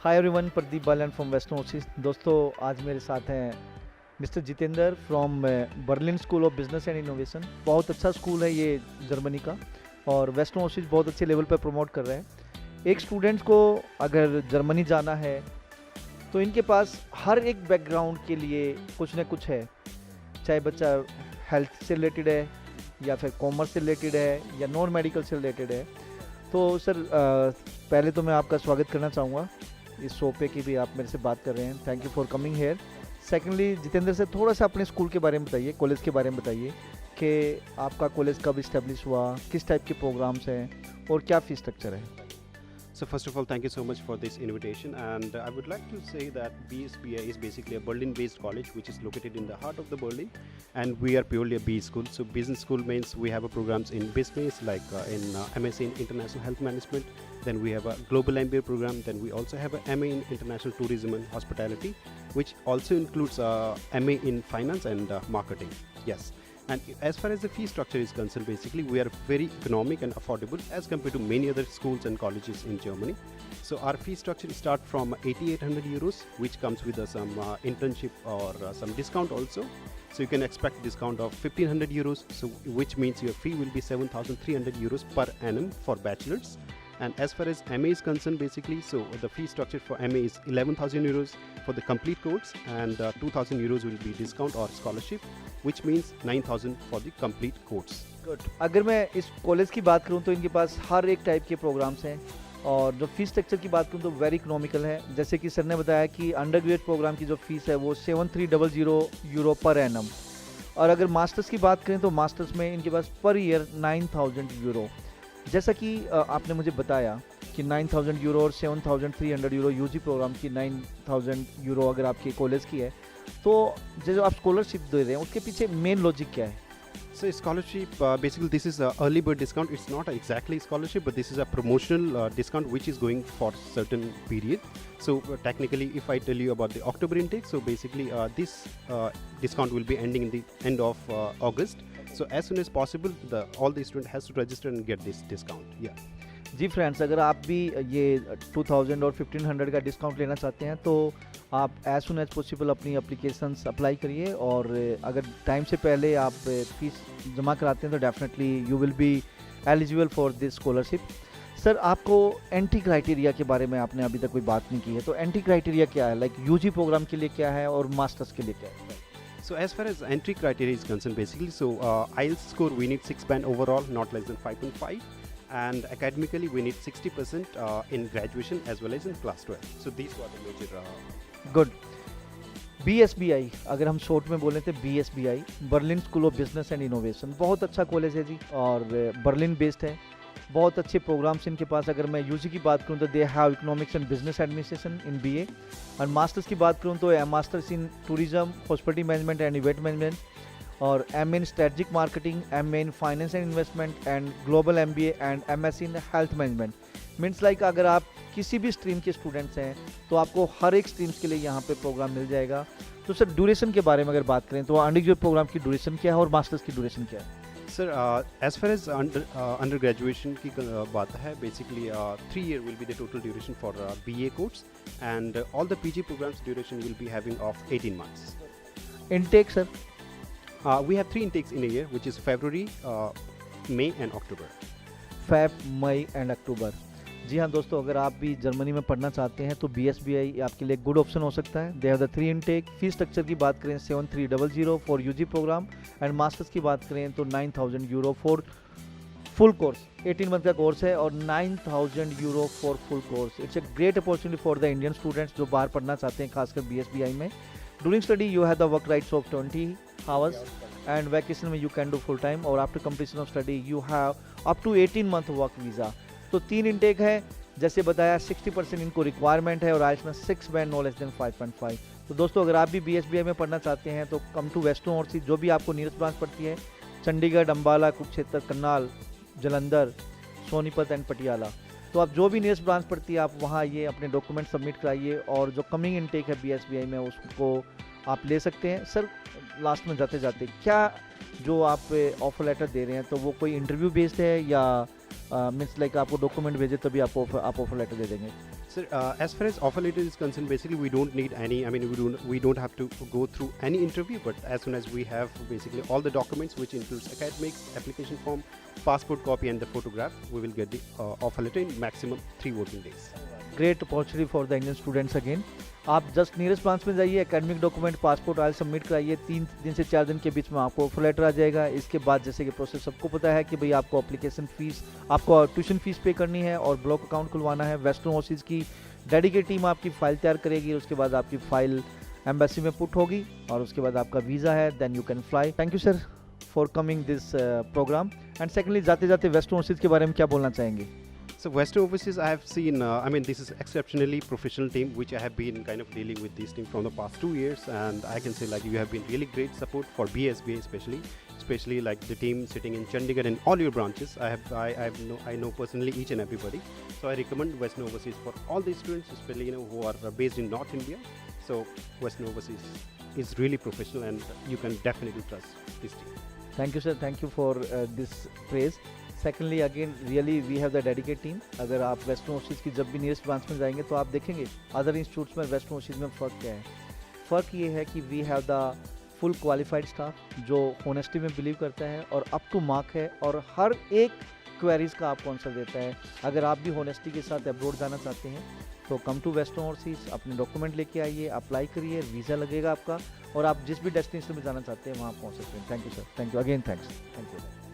Hi everyone, Pradeep Balan from western Oasis. दोस्तों, आज मेरे साथ हैं mister Jitendra from Berlin school of business and innovation. बहुत अच्छा स्कूल है ये जर्मनी का, और वेस्टर्न ओसिस बहुत अच्छे लेवल पर प्रमोट कर रहे हैं। एक स्टूडेंट को अगर जर्मनी जाना है तो इनके पास हर एक बैकग्राउंड के लिए कुछ न कुछ है, चाहे बच्चा हेल्थ से रिलेटेड है या फिर कॉमर्स से रिलेटेड है या नॉन मेडिकल से रिलेटेड है। तो सर, पहले तो मैं आपका स्वागत करना चाहूँगा इस शो पे कि भी आप मेरे से बात कर रहे हैं। Thank you for coming here. Secondly, Jitendra से थोड़ा सा अपने स्कूल के बारे में बताइए, कॉलेज के बारे में बताइए कि आपका कॉलेज कब इस्टेब्लिश हुआ, किस टाइप के प्रोग्राम्स हैं और क्या फीस स्ट्रक्चर है। So first of all, thank you so much for this invitation, and I would like to say that BSBI is basically a Berlin-based college which is located in the heart of the Berlin, and we are purely a B school. So business school means we have a programs in business like in MSc in International Health Management, then we have a Global MBA program, then we also have a MA in International Tourism and Hospitality, which also includes MA in Finance and Marketing. Yes. And as far as the fee structure is concerned, basically we are very economic and affordable as compared to many other schools and colleges in Germany. So our fee structure start from 8,800 euros, which comes with some internship or some discount also. So you can expect discount of 1,500 euros, so which means your fee will be 7,300 euros per annum for bachelors. And as far as MA is concerned, basically, so the fee structure for MA is 11,000 euros for the complete course, and 2,000 euros will be discount or scholarship, which means 9,000 for the complete course. Good. अगर मैं इस college की बात करूं तो इनके पास हर एक type के प्रोग्राम्स हैं, और जो फीस स्ट्रक्चर की बात करूं तो वेरी इकोनॉमिकल है। जैसे कि सर ने बताया कि अंडर ग्रेजुएट प्रोग्राम की जो फीस है वो 7,300 यूरो पर एनम, और अगर मास्टर्स की बात करें तो मास्टर्स में इनके पास पर ईयर 9,000 यूरो। जैसा कि आपने मुझे बताया कि 9,000 यूरो और 7,300 यूरो यूजी प्रोग्राम की 9,000 यूरो अगर आपके कॉलेज की है, तो जो आप स्कॉलरशिप दे रहे हैं उसके पीछे मेन लॉजिक क्या है? So scholarship, basically this is a early bird discount. It's not exactly scholarship, but this is a promotional discount which is going for certain period. So technically, if I tell you about the October intake, so basically this discount will be ending in the end of August. So as soon as possible, all the student has to register and get this discount. Yeah. जी friends, अगर आप भी ये 2,000 और 1,500 का discount लेना चाहते हैं तो आप एज सुन एज पॉसिबल अपनी एप्लीकेशंस अप्लाई करिए, और अगर टाइम से पहले आप फीस जमा कराते हैं तो definitely you will be eligible for this scholarship. Sir, आपको एंट्री क्राइटेरिया के बारे में आपने अभी तक कोई बात नहीं की है, तो एंट्री क्राइटेरिया क्या है? लाइक यूजी प्रोग्राम के लिए क्या है और मास्टर्स के लिए क्या है? So as far as entry criteria is concerned, basically, so IELTS score we need 6 band overall, not less than 5.5. And academically we need 60% in graduation as well as in class 12. So these were the major good. BSBI, अगर हम short में बोलें तो BSBI, Berlin school of business and innovation, बहुत अच्छा college है जी, और Berlin based है। बहुत अच्छे प्रोग्राम्स इनके पास। अगर मैं यूजी की बात करूं तो they have economics and business administration in BA, और मास्टर्स की बात करूं तो masters in tourism, hospitality management and event management, और MA in strategic marketing, MA in finance and investment, and global MBA and MSc in health management. Means like अगर आप किसी भी स्ट्रीम के स्टूडेंट्स हैं तो आपको हर एक स्ट्रीम्स के लिए यहाँ पे प्रोग्राम मिल जाएगा। तो सर, ड्यूरेशन के बारे में अगर बात करें तो अंडर ग्रेजुएट प्रोग्राम की ड्यूरेशन क्या है और मास्टर्स की ड्यूरेशन क्या है? Sir, as far as under graduation की बात है, basically 3 year will be the total duration for BA course, and all the PG programs duration will be having of 18 months. Intake sir? We have 3 intakes in a year, which is February, May and October. Feb, May and October. जी हाँ दोस्तों, अगर आप भी Germany में पढ़ना चाहते हैं तो BSBI आपके लिए गुड ऑप्शन हो सकता है। They have the 3 intake. Fees structure की बात करें 7,300 for UG program, and masters की बात करें तो 9,000 euro for full course. 18 month का कोर्स है और 9,000 euro for full course. It's a great opportunity for the Indian students जो बाहर पढ़ना चाहते हैं, खासकर BSBI में। During study you have the work rights of 20 hours, and vacation में you can do full time, और after completion of study you have up to 18 month work visa. तो 3 इनटेक है, जैसे बताया 60% इनको रिक्वायरमेंट है, और आइल्स में 6 बैंड नो लेस देन 5.5। तो दोस्तों, अगर आप भी BSBI में पढ़ना चाहते हैं तो कम टू वेस्टर्न ओवरसीज, जो भी आपको नियरेस्ट ब्रांच पड़ती है, चंडीगढ़, अम्बाला, कुरुक्षेत्र, करनाल, जलंधर, सोनीपत एंड पटियाला। तो आप जो भी नियरेस्ट ब्रांच पड़ती है आप वहाँ ये अपने डॉक्यूमेंट सबमिट कराइए, और जो कमिंग इनटेक है BSBI में उसको आप ले सकते हैं। सर, लास्ट में जाते जाते क्या जो आप ऑफर लेटर दे रहे हैं तो वो कोई इंटरव्यू बेस्ड है या मीन्स लाइक आपको डॉक्यूमेंट भेजे तभी आप ऑफर लेटर दे देंगे? Sir, as far as offer letter is concerned, basically we don't need any. I mean, we don't have to go through any interview. But as soon as we have basically all the documents, which includes academics, application form, passport copy, and the photograph, we will get the offer letter in maximum 3 working days. Great opportunity for the Indian students again. आप just nearest branch में जाइए, academic document, passport oil submit कराइए, 3 दिन से 4 दिन के बीच में आपको ऑफर लेटर आ जाएगा। इसके बाद जैसे कि प्रोसेस सबको पता है कि भाई आपको एप्लीकेशन फीस, आपको ट्यूशन फीस पे करनी है और ब्लॉक अकाउंट खुलवाना है। वेस्टर्न ओवरसीज़ की डेडिकेट टीम आपकी फ़ाइल तैयार करेगी, उसके बाद आपकी फ़ाइल एम्बेसी में पुट होगी और उसके बाद आपका वीज़ा है, then you can fly. Thank you sir for coming this program. And secondly, जाते जाते वेस्टर्न ओवरसीज़ के बारे में क्या बोलना चाहेंगे? So Western Overseas, I have seen. I mean, this is exceptionally professional team, which I have been kind of dealing with this team from the past 2 years, and I can say like you have been really great support for BSBA especially like the team sitting in Chandigarh and all your branches. I know personally each and everybody. So I recommend Western Overseas for all the students, especially who are based in North India. So Western Overseas is really professional, and you can definitely trust this team. Thank you sir, thank you for this praise. Secondly again really we have the dedicate team. अगर आप western overseas की जब भी nearest branch में जाएंगे तो आप देखेंगे अदर इंस्टीट्यूट्स में वेस्टर्न ओवरसीज़ में फ़र्क क्या है। फ़र्क ये है कि we have the full qualified staff जो होनेस्टी में बिलीव करता है और अप टू मार्क है और हर एक क्वेरीज का आपको आंसर देता है। अगर आप भी होनेस्टी के साथ अब्रॉड जाना चाहते हैं तो कम टू वेस्टर्न ओवरसीज़, अपने डॉक्यूमेंट लेके आइए, अप्लाई करिए, वीज़ा लगेगा आपका और आप जिस भी डेस्टिनेशन में जाना चाहते हैं वहाँ पहुँच सकते हैं। Thank you sir, thank you again, thanks, thank you.